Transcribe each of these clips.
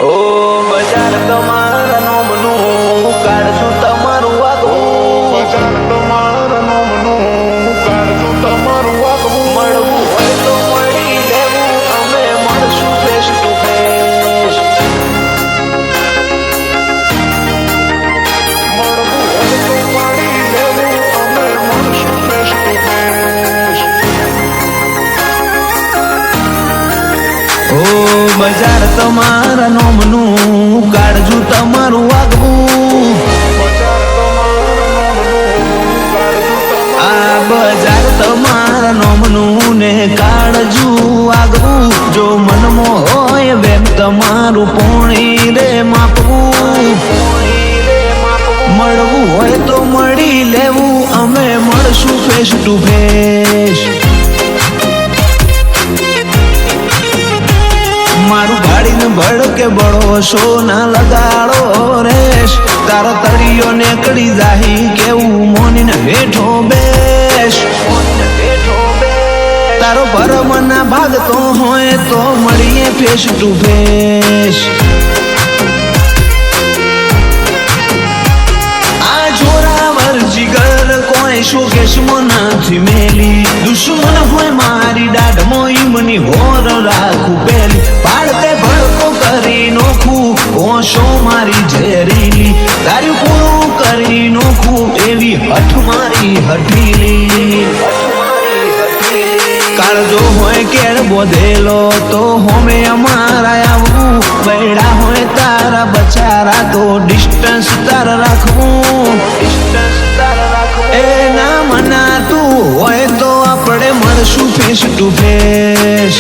ઓ બજાર તમારા નોમનું કાઢશું તમારું આગવું, બજાર તમારા નોમનું કાઢશું તમારું આગવું. મળવું હોય તો મળી લેવું, અમે મળશું ફેસ ટુ ફેસ. મળવું હોય તો મળી લેવું, અમે મળશું ફેસ ટુ ફેસ. ઓ બજાર તમારા નોમનું કાઢશું તમારું આગવું, બજાર તમારા નોમનું કાઢશું આ બજાર તમારા નોમનું ને કાળજુ આગવું. જો મનમાં હોય વેમ તમારું પોણી રે માપવું, મળવું હોય તો મળી લેવું, અમે મળશું ફેસ ટુ ફેસ. મારું ગાડીને ભડકે બળો સોના લગાડો રેશ, તારો તળિયો નીકળી જાહી કેવું મોનીને હેઠો બેસ. તારો ભરમના ભાગતો હોય તો મળીએ ફેસ ટુ ફેસ. આ જોરાવર જીગર કોઈ શોકેશમાં નથી મેલી, દુશ્મન હોય મારી દાઢમાં ઈમની હોર રાખું પેલી. પાડતે ભડકો કરી નોખું ઓશો મારી ઝેરીલી, તારું પૂરું કરી નોખું એવી હઠ મારી હઠીલી. કાળજો હોય કેળ બોધેલો તો હોમે અમારા આવવું, બૈડા હોય તારા બચારા તો ડિસ્ટન્સ તાર રાખવું. એ ના મનાતું હોય તો આપણે મળશું ફેસ ટુ ફેસ.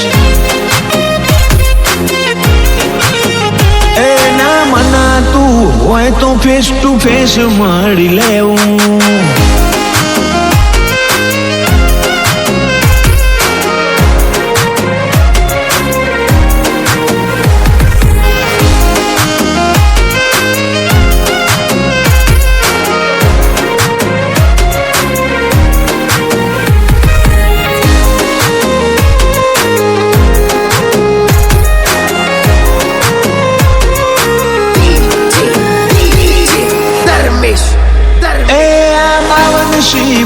એ ના મનાતું હોય તો ફેસ ટુ ફેસ મળી લેવું.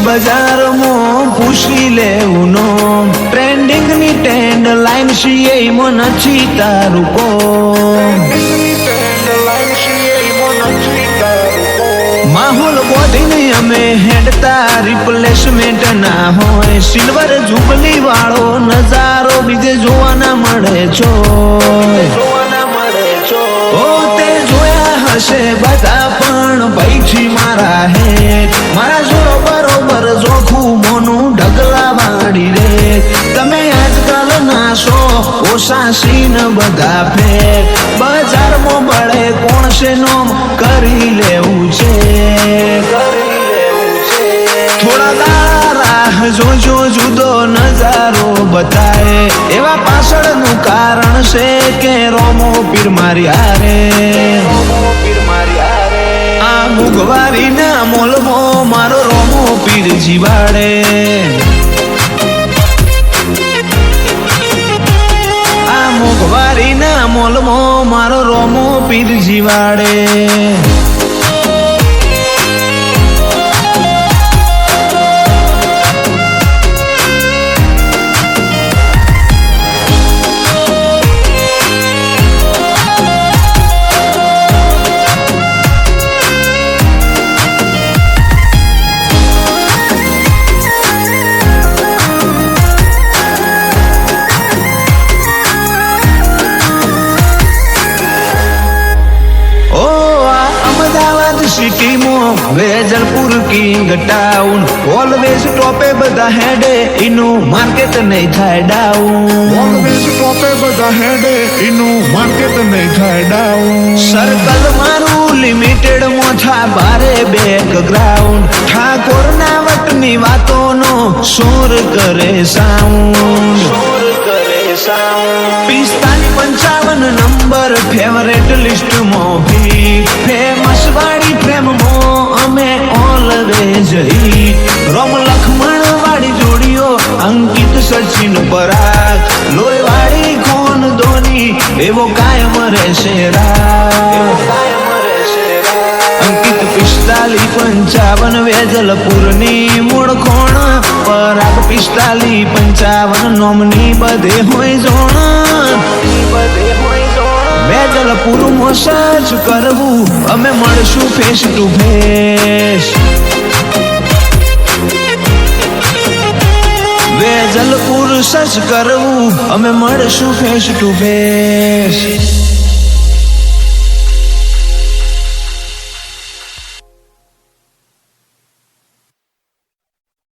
બજારમાં પૂછી લેવું નો, ટ્રેન્ડિંગ ની ટ્રેન્ડ લાઈન છીએ એમાં નથી તારું કોમ. માહોલ બોધીને અમે હેડતા રિપ્લેસમેન્ટ ના હોય, સિલ્વર જુબલી વાળો નજારો બીજે જોવા ના મળે છો. ઓ તે જોયા હશે બધા પણ પૈથી મારા હેઠ, મારા જોડો બરોબર જોખું મોનું ઢગલા વાળી રે. તમે આજકાલ નાશો ઓછા સીન બધા ફેર, બજારમાં બળે કોણ છે નોમ કરી લેવું છે. થોડા દાડા રાહ જોજો જુદો નજારો બતાય, એવા પાછળનું કારણ છે કે રોમો પીર મારી હારે. આ મુગવારીના મોલમાં મારો રોમો પીર જીવાડે. આ મુગવારીના મોલમાં મારો રોમો પીર જીવાડે. સિટીમાં વેજલપુર કિંગ ટાઉન, ઓલવેઝ ટોપે બધા હેડે એનું માર્કેટ નહીં થાય ડાઉન. ઓલવેઝ ટોપે બધા હેડે એનું માર્કેટ નહીં થાય ડાઉન. સર્કલ મારું લિમિટેડ માં થા બારે બેકગ્રાઉન્ડ, ઠાકોરના વટની વાતોનો શોર કરે સાઉન્ડ. 55 નંબર ફેવરેટ લિસ્ટમાં ભી, ફેમસ વાળી પ્રેમમાં અમે ઓલવેઝ હિટ. રોમ લખમણ વાળી જોડીઓ અંકિત સચિન પરાગ, લોહીવાળી ખોન ધોની એવો કાયમ રહેશે અંકિત 4555 વેજલપુરની મૂળ ખોણ પરાગ 4555 નોમની બધે હોય જોણ વેજલપુરમાં સર્ચ કરવું અમે મળશું face to face Vejalpur search કરવું અમે મળશું ફેસ ટુ ફેસ